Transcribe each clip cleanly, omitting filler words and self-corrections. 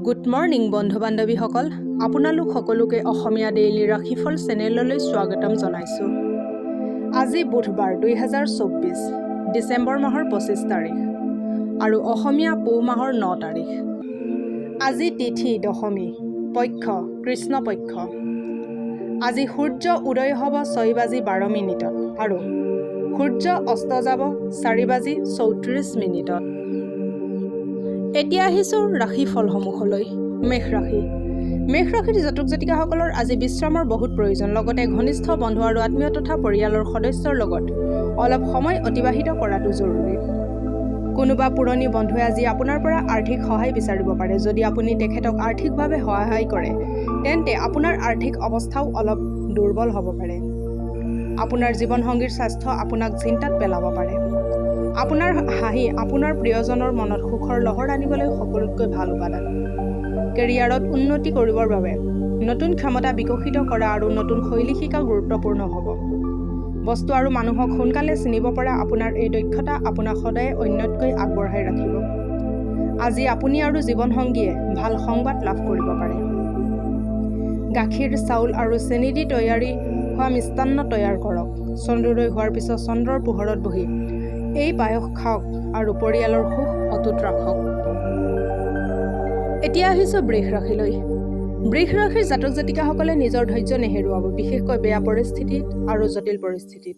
Good morning বন্ধু বান্ধৱীসকল, আপোনালোক সকলোকে অসমীয়া ডেইলি ৰাশিফল চেনেললৈ স্বাগতম জনাইছোঁ। আজি বুধবাৰ 2024 ডিচেম্বৰ মাহৰ 25 তাৰিখ আৰু অসমীয়া পুহ মাহৰ 9 তাৰিখ। আজি তিথি দশমী, পক্ষ কৃষ্ণপক্ষ। আজি সূৰ্য উদয় হ'ব 6:12 আৰু সূৰ্য অস্ত যাব 4:34। এতিয়া আহিছোঁ ৰাশিফলসমূহলৈ। মেষ ৰাশি। মেষ ৰাশিৰ জাতক জাতিকাসকলৰ আজি বিশ্ৰামৰ বহুত প্ৰয়োজন। লগতে ঘনিষ্ঠ বন্ধু আৰু আত্মীয় তথা পৰিয়ালৰ সদস্যৰ লগত অলপ সময় অতিবাহিত কৰাটো জৰুৰী। কোনোবা পুৰণি বন্ধুৱে আজি আপোনাৰ পৰা আৰ্থিক সহায় বিচাৰিব পাৰে। যদি আপুনি তেখেতক আৰ্থিকভাৱে সহায় কৰে তেন্তে আপোনাৰ আৰ্থিক অৱস্থাও অলপ দুৰ্বল হ'ব পাৰে। আপোনাৰ জীৱনসংগীৰ স্বাস্থ্য আপোনাক চিন্তাত পেলাব পাৰে। আপোনাৰ হাঁহি আপোনাৰ প্ৰিয়জনৰ মনত সুখৰ লহৰ আনিবলৈ সকলোতকৈ ভাল উপাদান। কেৰিয়াৰত উন্নতি কৰিবৰ বাবে নতুন ক্ষমতা বিকশিত কৰা আৰু নতুন শৈলী শিকা গুৰুত্বপূৰ্ণ হ'ব। বস্তু আৰু মানুহক সোনকালে চিনিব পৰা আপোনাৰ এই দক্ষতা আপোনাক সদায় অন্যতকৈ আগবঢ়াই ৰাখিব। আজি আপুনি আৰু জীৱনসংগীয়ে ভাল সংবাদ লাভ কৰিব পাৰে। গাখীৰ, চাউল আৰু চেনি দি তৈয়াৰী হোৱা মিষ্টান্ন তৈয়াৰ কৰক। চন্দ্ৰোদয় হোৱাৰ পিছত চন্দ্ৰৰ পোহৰত বহি এই পায়স খাওক আৰু পৰিয়ালৰ সুখ অটুট ৰাখক। এতিয়া আহিছোঁ বৃষ ৰাশিলৈ। বৃষ ৰাশিৰ জাতক জাতিকাসকলে নিজৰ ধৈৰ্য নেহেৰুৱাব, বিশেষকৈ বেয়া পৰিস্থিতিত আৰু জটিল পৰিস্থিতিত।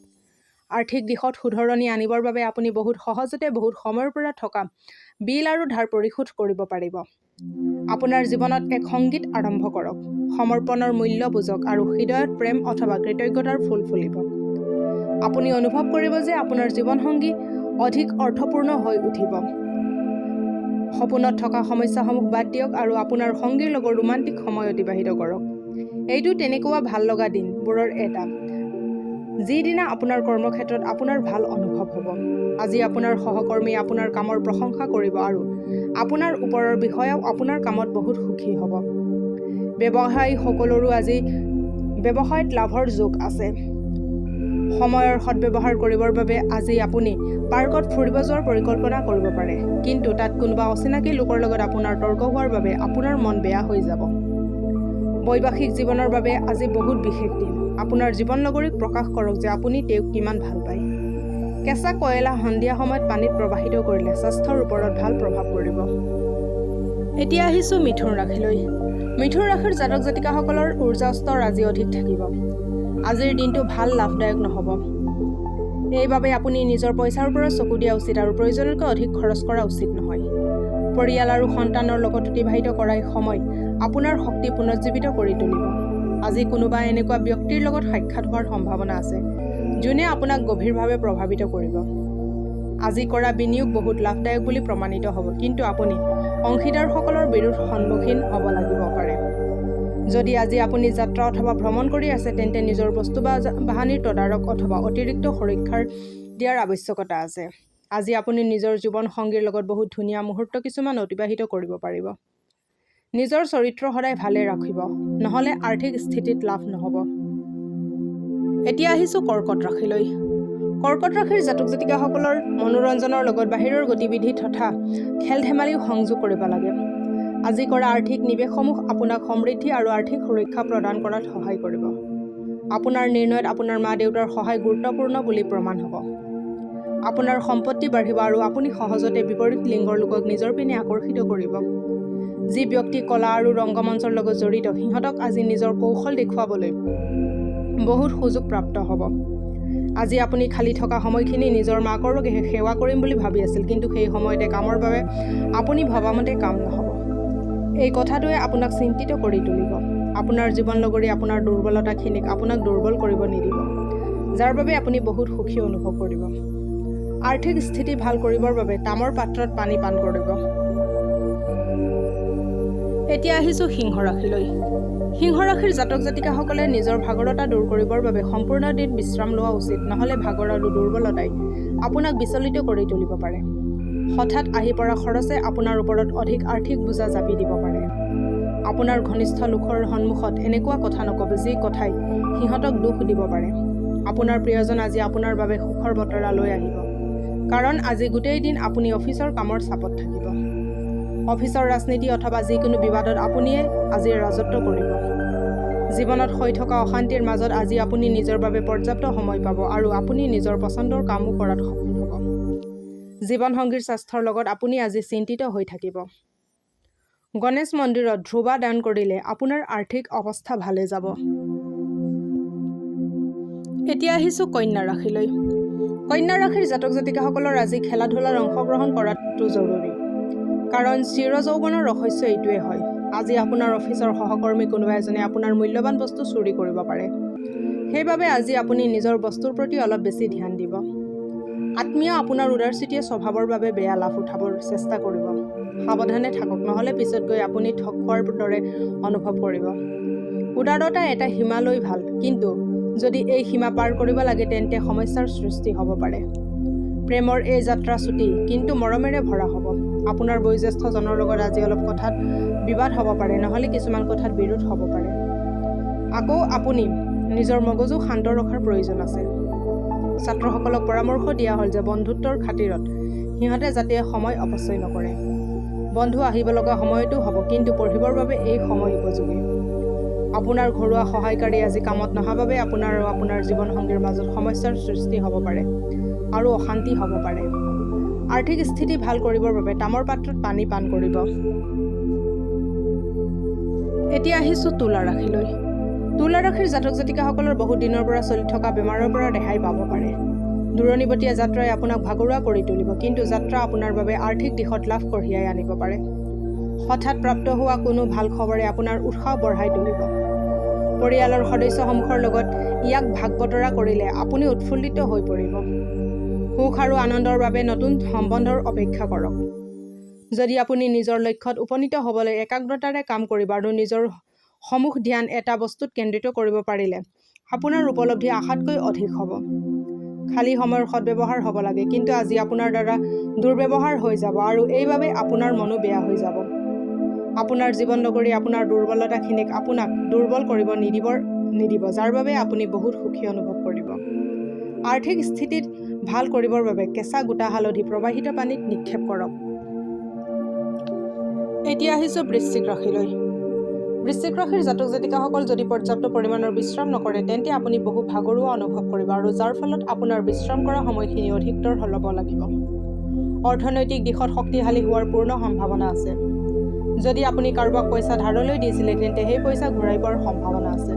আৰ্থিক দিশত শুধৰণি আনিবৰ বাবে আপুনি বহুত সহজতে বহুত সময়ৰ পৰা থকা বিল আৰু ধাৰ পৰিশোধ কৰিব পাৰিব। আপোনাৰ জীৱনত এক সংগীত আৰম্ভ কৰক। সমৰ্পণৰ মূল্য বুজক আৰু হৃদয়ত প্ৰেম অথবা কৃতজ্ঞতাৰ ফুল ফুলিব। আপুনি অনুভৱ কৰিব যে আপোনাৰ জীৱনসংগী অধিক অৰ্থপূৰ্ণ হৈ উঠিব। সপোনত থকা সমস্যাসমূহ বাদ দিয়ক আৰু আপোনাৰ সংগীৰ লগত ৰোমান্টিক সময় অতিবাহিত কৰক। এইটো তেনেকুৱা ভাল লগা দিনবোৰৰ এটা, যিদিনা আপোনাৰ কৰ্মক্ষেত্ৰত আপোনাৰ ভাল অনুভৱ হ'ব। আজি আপোনাৰ সহকৰ্মীয়ে আপোনাৰ কামৰ প্ৰশংসা কৰিব আৰু আপোনাৰ ওপৰৰ বিষয়াও আপোনাৰ কামত বহুত সুখী হ'ব। ব্যৱসায়ীসকলৰো আজি ব্যৱসায়ত লাভৰ যোগ আছে। সময়ৰ সদ্ব্যৱহাৰ কৰিবৰ বাবে আজি আপুনি পাৰ্কত ফুৰিব যোৱাৰ পৰিকল্পনা কৰিব পাৰে, কিন্তু তাত কোনোবা অচিনাকি লোকৰ লগত আপোনাৰ তৰ্ক হোৱাৰ বাবে আপোনাৰ মন বেয়া হৈ যাব। বৈবাহিক জীৱনৰ বাবে আজি বহুত বিশেষ দিন। আপোনাৰ জীৱনলগৰীক প্ৰকাশ কৰক যে আপুনি তেওঁক কিমান ভাল পায়। কেঁচা কয়লা সন্ধিয়া সময়ত পানীত প্ৰবাহিত কৰিলে স্বাস্থ্যৰ ওপৰত ভাল প্ৰভাৱ পৰিব। এতিয়া আহিছোঁ মিথুন ৰাশিলৈ। মিথুন ৰাশিৰ জাতক জাতিকাসকলৰ উৰ্জা স্তৰ আজি অধিক থাকিব। আজিৰ দিনটো ভাল লাভদায়ক নহ'ব। এইবাবে আপুনি নিজৰ পইচাৰ ওপৰত চকু দিয়া উচিত আৰু প্ৰয়োজনতকৈ অধিক খৰচ কৰা উচিত নহয়। পৰিয়াল আৰু সন্তানৰ লগত অতিবাহিত কৰা সময় আপোনাৰ শক্তি পুনৰুজ্জীৱিত কৰি তুলিব। আজি কোনোবা এনেকুৱা ব্যক্তিৰ লগত সাক্ষাৎ হোৱাৰ সম্ভাৱনা আছে যোনে আপোনাক গভীৰভাৱে প্ৰভাৱিত কৰিব। আজি কৰা বিনিয়োগ বহুত লাভদায়ক বুলি প্ৰমাণিত হ'ব, কিন্তু আপুনি অংশীদাৰসকলৰ বিৰোধ সন্মুখীন হ'ব লাগিব পাৰে। যদি আজি আপুনি যাত্ৰা অথবা ভ্ৰমণ কৰি আছে তেন্তে নিজৰ বস্তু বা বাহানিৰ তদাৰক অথবা অতিৰিক্ত সুৰক্ষাৰ দিয়াৰ আৱশ্যকতা আছে। আজি আপুনি নিজৰ জীৱনসংগীৰ লগত বহুত ধুনীয়া মুহূৰ্ত কিছুমান অতিবাহিত কৰিব পাৰিব। নিজৰ চৰিত্ৰ সদায় ভালে ৰাখিব, নহ'লে আৰ্থিক স্থিতিত লাভ নহ'ব। এতিয়া আহিছোঁ কৰ্কট ৰাশিলৈ। কৰ্কট ৰাশিৰ জাতক জাতিকাসকলৰ মনোৰঞ্জনৰ লগত বাহিৰৰ গতিবিধি তথা খেল ধেমালিও সংযোগ কৰিব লাগে। আজি কৰা আৰ্থিক নিৱেশসমূহ আপোনাক সমৃদ্ধি আৰু আৰ্থিক সুৰক্ষা প্ৰদান কৰাত সহায় কৰিব। আপোনাৰ নিৰ্ণয়ত আপোনাৰ মা দেউতাৰ সহায় গুৰুত্বপূৰ্ণ বুলি প্ৰমাণ হ'ব। আপোনাৰ সম্পত্তি বাঢ়িব আৰু আপুনি সহজতে বিপৰীত লিংগৰ লোকক নিজৰ পিনে আকৰ্ষিত কৰিব। যি ব্যক্তি কলা আৰু ৰংগমঞ্চৰ লগত জড়িত সিহঁতক আজি নিজৰ কৌশল দেখুৱাবলৈ বহুত সুযোগ প্ৰাপ্ত হ'ব। আজি আপুনি খালী থকা সময়খিনি নিজৰ মাকৰ সেৱা কৰিম বুলি ভাবি আছিল, কিন্তু সেই সময়তে কামৰ বাবে আপুনি ভবামতে কাম নহ'ব। এই কথাটোৱে আপোনাক চিন্তিত কৰি তুলিব। আপোনাৰ জীৱনলগৰী আপোনাৰ দুৰ্বলতাখিনিক আপোনাক দুৰ্বল কৰিব নিদিব, যাৰ বাবে আপুনি বহুত সুখী অনুভৱ কৰিব। আৰ্থিক স্থিতি ভাল কৰিবৰ বাবে তামৰ পাত্ৰত পানী পান কৰিব। এতিয়া আহিছোঁ সিংহ ৰাশিলৈ। সিংহ ৰাশিৰ জাতক জাতিকাসকলে নিজৰ ভাগৰতা দূৰ কৰিবৰ বাবে সম্পূৰ্ণ দিন বিশ্ৰাম লোৱা উচিত, নহ'লে ভাগৰ আৰু দুৰ্বলতাই আপোনাক বিচলিত কৰি তুলিব পাৰে। হঠাৎ আহি পৰা খৰচে আপোনাৰ ওপৰত অধিক আৰ্থিক বোজা জাপি দিব পাৰে। আপোনাৰ ঘনিষ্ঠ লোকৰ সন্মুখত এনেকুৱা কথা নক'ব যি কথাই সিহঁতক দুখ দিব পাৰে। আপোনাৰ প্ৰিয়জন আজি আপোনাৰ বাবে সুখৰ বতৰা লৈ আহিব, কাৰণ আজি গোটেই দিন আপুনি অফিচৰ কামৰ চাপত থাকিব। অফিচৰ ৰাজনীতি অথবা যিকোনো বিবাদত আপুনিয়ে আজি ৰাজত্ব কৰিব। জীৱনত হৈ থকা অশান্তিৰ মাজত আজি আপুনি নিজৰ বাবে পৰ্যাপ্ত সময় পাব আৰু আপুনি নিজৰ পচন্দৰ কামো কৰাত সফল হ'ব। জীৱনসংগীৰ স্বাস্থ্যৰ লগত আপুনি আজি চিন্তিত হৈ থাকিব। গণেশ মন্দিৰত ধ্ৰুৱা দান কৰিলে আপোনাৰ আৰ্থিক অৱস্থা ভালে যাব। এতিয়া আহিছোঁ কন্যা ৰাশিলৈ। কন্যা ৰাশিৰ জাতক জাতিকাসকলৰ আজি খেলা ধূলাত অংশগ্ৰহণ কৰাটো জৰুৰী, কাৰণ চিৰ যৌৱনৰ ৰহস্য এইটোৱে হয়। আজি আপোনাৰ অফিচৰ সহকৰ্মী কোনোবা এজনে আপোনাৰ মূল্যৱান বস্তু চুৰি কৰিব পাৰে। সেইবাবে আজি আপুনি নিজৰ বস্তুৰ প্ৰতি অলপ বেছি ধ্যান দিব। আত্মীয় আপোনাৰ উদাৰচিতীয় স্বভাৱৰ বাবে বেয়া লাভ উঠাবৰ চেষ্টা কৰিব। সাৱধানে থাকক, নহ'লে পিছত গৈ আপুনি ঠগ খোৱাৰ দৰে অনুভৱ কৰিব। উদাৰতা এটা সীমালৈ ভাল, কিন্তু যদি এই সীমা পাৰ কৰিব লাগে তেন্তে সমস্যাৰ সৃষ্টি হ'ব পাৰে। প্ৰেমৰ এই যাত্ৰা চুটি কিন্তু মৰমেৰে ভৰা হ'ব। আপোনাৰ বয়োজ্যেষ্ঠজনৰ লগত আজি অলপ কথাত বিবাদ হ'ব পাৰে, নহ'লে কিছুমান কথাত বিৰোধ হ'ব পাৰে। আকৌ আপুনি নিজৰ মগজু শান্ত ৰখাৰ প্ৰয়োজন আছে। ছাত্ৰসকলক পৰামৰ্শ দিয়া হ'ল যে বন্ধুত্বৰ খাতিৰত সিহঁতে যাতে সময় অপচয় নকৰে। বন্ধু আহিব লগা সময়তো হ'ব, কিন্তু পঢ়িবৰ বাবে এই সময় উপযোগী। আপোনাৰ ঘৰুৱা সহায়কাৰী আজি কামত নহা বাবে আপোনাৰ আৰু আপোনাৰ জীৱনসংগীৰ মাজত সমস্যাৰ সৃষ্টি হ'ব পাৰে আৰু অশান্তি হ'ব পাৰে। আৰ্থিক স্থিতি ভাল কৰিবৰ বাবে তামৰ পাত্ৰত পানী পান কৰিব। এতিয়া আহিছোঁ তুলা ৰাশিলৈ। তুলা ৰাশিৰ জাতক জাতিকাসকলৰ বহু দিনৰ পৰা চলি থকা বেমাৰৰ পৰা ৰেহাই পাব পাৰে। দূৰণিবতীয়া যাত্ৰাই আপোনাক ভাগৰুৱা কৰি তুলিব, কিন্তু যাত্ৰা আপোনাৰ বাবে আৰ্থিক দিশত লাভ কঢ়িয়াই আনিব পাৰে। হঠাৎ প্ৰাপ্ত হোৱা কোনো ভাল খবৰে আপোনাৰ উৎসাহ বঢ়াই তুলিব। পৰিয়ালৰ সদস্যসমূহৰ লগত ইয়াক ভাগ বতৰা কৰিলে আপুনি উৎফুল্লিত হৈ পৰিব। সুখ আৰু আনন্দৰ বাবে নতুন সম্বন্ধৰ অপেক্ষা কৰক। যদি আপুনি নিজৰ লক্ষ্যত উপনীত হ'বলৈ একাগ্ৰতাৰে কাম কৰিব আৰু নিজৰ সমূহ ধ্যান এটা বস্তুত কেন্দ্ৰিত কৰিব পাৰিলে আপোনাৰ উপলব্ধি আশাতকৈ অধিক হ'ব। খালী সময়ৰ সদ্ব্যৱহাৰ হ'ব লাগে, কিন্তু আজি আপোনাৰ দ্বাৰা দুৰ্ব্যৱহাৰ হৈ যাব আৰু এইবাবে আপোনাৰ মনো বেয়া হৈ যাব। আপোনাৰ জীৱন নগৰী আপোনাৰ দুৰ্বলতাখিনিক আপোনাক দুৰ্বল কৰিব নিদিব, যাৰ বাবে আপুনি বহুত সুখী অনুভৱ কৰিব। আৰ্থিক স্থিতিত ভাল কৰিবৰ বাবে কেঁচা গোটা হালধি প্ৰবাহিত পানীত নিক্ষেপ কৰক। এতিয়া আহিছোঁ বৃশ্চিক ৰাশিলৈ। বৃশ্চিক ৰাশিৰ জাতক জাতিকাসকল যদি পৰ্যাপ্ত পৰিমাণৰ বিশ্ৰাম নকৰে তেন্তে আপুনি বহু ভাগৰুৱা অনুভৱ কৰিব আৰু যাৰ ফলত আপোনাৰ বিশ্ৰাম কৰা সময়খিনি অধিকতৰ ল'ব লাগিব। অৰ্থনৈতিক দিশত শক্তিশালী হোৱাৰ পূৰ্ণ সম্ভাৱনা আছে। যদি আপুনি কাৰোবাক পইচা ধাৰলৈ দিছিলে তেন্তে সেই পইচা ঘূৰাই পোৱাৰ সম্ভাৱনা আছে।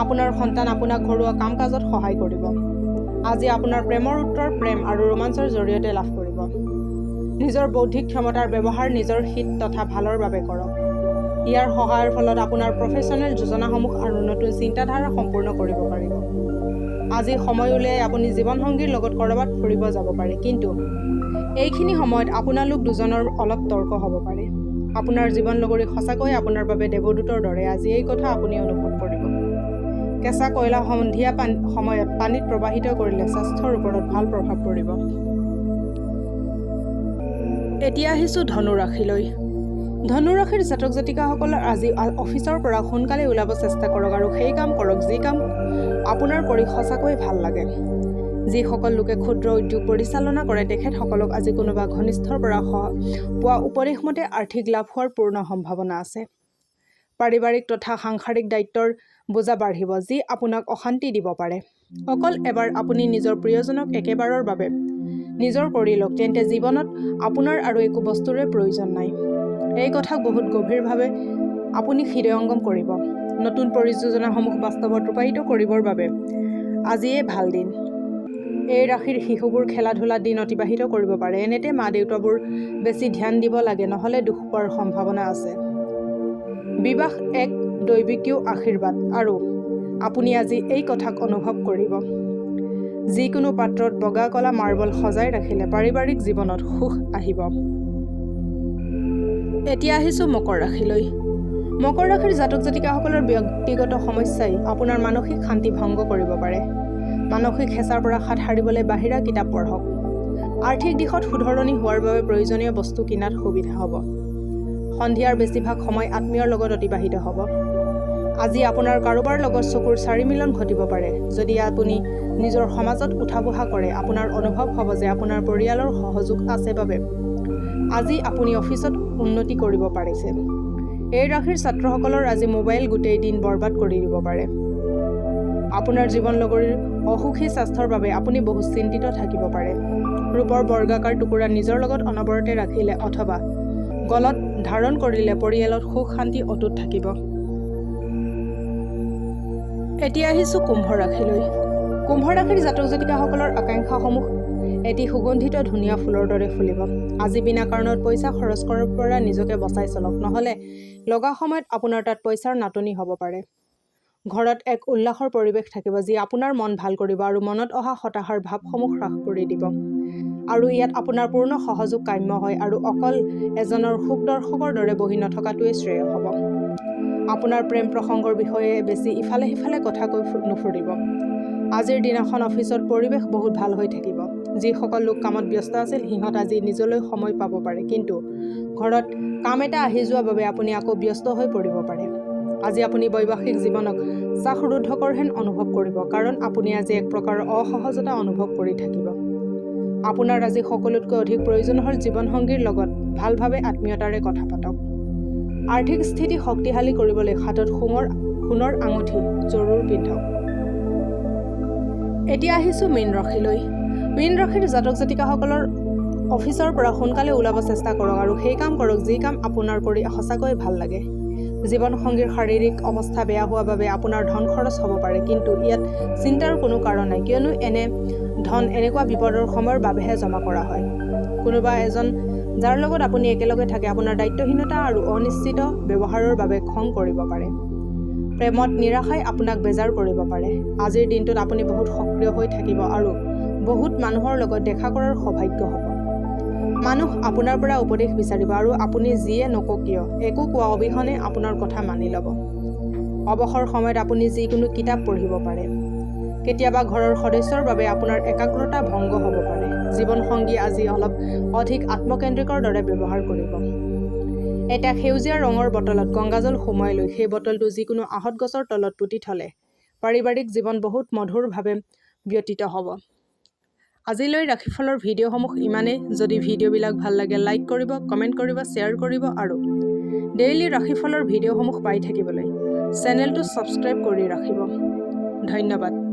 আপোনাৰ সন্তান আপোনাক ঘৰুৱা কাম কাজত সহায় কৰিব। আজি আপোনাৰ প্ৰেমৰ উত্তৰ প্ৰেম আৰু ৰোমাঞ্চৰ জৰিয়তে লাভ কৰিব। নিজৰ বৌদ্ধিক ক্ষমতাৰ ব্যৱহাৰ নিজৰ হিত তথা ভালৰ বাবে কৰক। ইয়াৰ সহায়ৰ ফলত আপোনাৰ প্ৰফেশ্যনেল যোজনাসমূহ আৰু নতুন চিন্তাধাৰা সম্পূৰ্ণ কৰিব পাৰিব। আজি সময় উলিয়াই আপুনি জীৱনসংগীৰ লগত ক'ৰবাত ফুৰিব যাব পাৰে, কিন্তু এইখিনি সময়ত আপোনালোক দুজনৰ অলপ তৰ্ক হ'ব পাৰে। আপোনাৰ জীৱন লগৰী সঁচাকৈ আপোনাৰ বাবে দেৱদূতৰ দৰে, আজি এই কথা আপুনি অনুভৱ কৰিব। কেঁচা কয়লা সন্ধিয়া সময়ত পানীত প্ৰবাহিত কৰিলে স্বাস্থ্যৰ ওপৰত ভাল প্ৰভাৱ পৰিব। এতিয়া আহিছোঁ ধনু ৰাশিলৈ। ধনু ৰাশিৰ জাতক জাতিকাসকলৰ আজি অফিচৰ পৰা সোনকালে ওলাব চেষ্টা কৰক আৰু সেই কাম কৰক যি কাম আপোনাৰ কৰি সঁচাকৈ ভাল লাগে। যিসকল লোকে ক্ষুদ্ৰ উদ্যোগ পৰিচালনা কৰে তেখেতসকলক আজি কোনোবা ঘনিষ্ঠৰ পৰা পোৱা উপদেশ মতে আৰ্থিক লাভ হোৱাৰ পূৰ্ণ সম্ভাৱনা আছে। পাৰিবাৰিক তথা সাংসাৰিক দায়িত্বৰ বোজা বাঢ়িব, যি আপোনাক অশান্তি দিব পাৰে। অকল এবাৰ আপুনি নিজৰ প্ৰিয়জনক একেবাৰৰ বাবে নিজৰ কৰি লওক, তেন্তে জীৱনত আপোনাৰ আৰু একো বস্তুৰে প্ৰয়োজন নাই। এই কথাক বহুত গভীৰভাৱে আপুনি হৃদয়ংগম কৰিব। নতুন পৰিযোজনাসমূহ বাস্তৱত ৰূপায়িত কৰিবৰ বাবে আজিয়ে ভাল দিন। এই ৰাশিৰ শিশুবোৰ খেলা ধূলাত দিন অতিবাহিত কৰিব পাৰে। এনেতে মা দেউতাবোৰ বেছি ধ্যান দিব লাগে, নহ'লে দুখ পোৱাৰ সম্ভাৱনা আছে। বিবাহ এক দৈৱিকীয় আশীৰ্বাদ আৰু আপুনি আজি এই কথাক অনুভৱ কৰিব। যিকোনো পাত্ৰত বগা কলা মাৰ্বল সজাই ৰাখিলে পাৰিবাৰিক জীৱনত সুখ আহিব। এতিয়া আহিছোঁ মকৰ ৰাশিলৈ। মকৰ ৰাশিৰ জাতক জাতিকাসকলৰ ব্যক্তিগত সমস্যাই আপোনাৰ মানসিক শান্তি ভংগ কৰিব পাৰে। মানসিক হেঁচাৰ পৰা হাত সাৰিবলৈ বাহিৰা কিতাপ পঢ়ক। আৰ্থিক দিশত শুধৰণি হোৱাৰ বাবে প্ৰয়োজনীয় বস্তু কিনাত সুবিধা হ'ব। সন্ধিয়াৰ বেছিভাগ সময় আত্মীয়ৰ লগত অতিবাহিত হ'ব। আজি আপোনাৰ কাৰোবাৰ লগত চকুৰ চাৰিমিলন ঘটিব পাৰে। যদি আপুনি নিজৰ সমাজত উঠা বহা কৰে আপোনাৰ অনুভৱ হ'ব যে আপোনাৰ পৰিয়ালৰ সহযোগ আছে বাবে আজি আপুনি অফিচত উন্নতি কৰিব পাৰিছে। এই ৰাশিৰ ছাত্ৰসকলৰ আজি মোবাইল গোটেই দিন বৰবাদ কৰি দিব পাৰে। আপোনাৰ জীৱনলগৰীৰ অসুখী স্বাস্থ্যৰ বাবে আপুনি বহু চিন্তিত থাকিব পাৰে। ৰূপৰ বৰ্গাকাৰ টুকুৰা নিজৰ লগত অনবৰতে ৰাখিলে অথবা গলত ধাৰণ কৰিলে পৰিয়ালত সুখ শান্তি অটুট থাকিব। এতিয়া আহিছোঁ কুম্ভ ৰাশিলৈ। কুম্ভ ৰাশিৰ জাতক জাতিকাসকলৰ আকাংক্ষাসমূহ এটি সুগন্ধিত ধুনীয়া ফুলৰ দৰে ফুলিব। আজি বিনা কাৰণত পইচা খৰচ কৰাৰ পৰা নিজকে বচাই চলক, নহ'লে লগা সময়ত আপোনাৰ তাত পইচাৰ নাটনি হ'ব পাৰে। ঘৰত এক উল্লাসৰ পৰিৱেশ থাকিব যি আপোনাৰ মন ভাল কৰিব আৰু মনত অহা হতাশাৰ ভাৱসমূহ হ্ৰাস কৰি দিব। আৰু ইয়াত আপোনাৰ পূৰ্ণ সহযোগ কাম্য হয় আৰু অকল এজনৰ সুখ দৰ্শকৰ দৰে বহি নথকাটোৱে শ্ৰেয় হ'ব। আপোনাৰ প্ৰেম প্ৰসংগৰ বিষয়ে বেছি ইফালে সিফালে কথা কৈ নুফুৰিব। আজিৰ দিনাখন অফিচত পৰিৱেশ বহুত ভাল হৈ থাকিব। যিসকল লোক কামত ব্যস্ত আছিল সিহঁত আজি নিজলৈ সময় পাব পাৰে, কিন্তু ঘৰত কাম এটা আহি যোৱাৰ বাবে আপুনি আকৌ ব্যস্ত হৈ পৰিব পাৰে। আজি আপুনি বৈবাহিক জীৱনক শ্বাসৰুদ্ধকৰ হেন অনুভৱ কৰিব, কাৰণ আপুনি আজি এক প্ৰকাৰৰ অসহজতা অনুভৱ কৰি থাকিব। আপোনাৰ আজি সকলোতকৈ অধিক প্ৰয়োজন হ'ল জীৱনসংগীৰ লগত ভালভাৱে আত্মীয়তাৰে কথা পাতক। আৰ্থিক স্থিতি শক্তিশালী কৰিবলৈ হাতত সোণৰ আঙুঠি জৰুৰ পিন্ধক। এতিয়া আহিছোঁ মীন ৰাশিলৈ। মীন ৰাশিৰ জাতক জাতিকাসকলৰ অফিচৰ পৰা সোনকালে ওলাব চেষ্টা কৰক আৰু সেই কাম কৰক যি কাম আপোনাৰ কৰি সঁচাকৈ ভাল লাগে। জীৱনসংগীৰ শাৰীৰিক অৱস্থা বেয়া হোৱাৰ বাবে আপোনাৰ ধন খৰচ হ'ব পাৰে, কিন্তু ইয়াত চিন্তাৰ কোনো কাৰণ নাই, কিয়নো এনে ধন এনেকুৱা বিপদৰ সময়ৰ বাবেহে জমা কৰা হয়। কোনোবা এজন যাৰ লগত আপুনি একেলগে থাকে আপোনাৰ দায়িত্বহীনতা আৰু অনিশ্চিত ব্যৱহাৰৰ বাবে খং কৰিব পাৰে। প্ৰেমত নিৰাশাই আপোনাক বেজাৰ কৰিব পাৰে। আজিৰ দিনটোত আপুনি বহুত সক্ৰিয় হৈ থাকিব আৰু বহুত মানুহৰ লগত দেখা কৰাৰ সৌভাগ্য হ'ব। মানুহ আপোনাৰ পৰা উপদেশ বিচাৰিব আৰু আপুনি যিয়ে নকওক কিয় একো কোৱা অবিহনে আপোনাৰ কথা মানি ল'ব। অৱসৰ সময়ত আপুনি যিকোনো কিতাপ পঢ়িব পাৰে। কেতিয়াবা ঘৰৰ সদস্যৰ বাবে আপোনাৰ একাগ্ৰতা ভংগ হ'ব পাৰে। জীৱনসংগী আজি অলপ অধিক আত্মকেন্দ্ৰিকৰ দৰে ব্যৱহাৰ কৰিব। এটা সেউজীয়া ৰঙৰ বটলত গংগাজল সুমুৱাই লৈ সেই বটলটো যিকোনো আহঁত গছৰ তলত পুতি থ'লে পাৰিবাৰিক জীৱন বহুত মধুৰভাৱে ব্যতীত হ'ব। আজিলৈ ৰাশিফলৰ ভিডিঅ'সমূহ ইমানেই। যদি ভিডিঅ'বিলাক ভাল লাগে লাইক কৰিব, কমেণ্ট কৰিব, শ্বেয়াৰ কৰিব আৰু ডেইলি ৰাশিফলৰ ভিডিঅ'সমূহ পাই থাকিবলৈ চেনেলটো ছাবস্ক্ৰাইব কৰি ৰাখিব। ধন্যবাদ।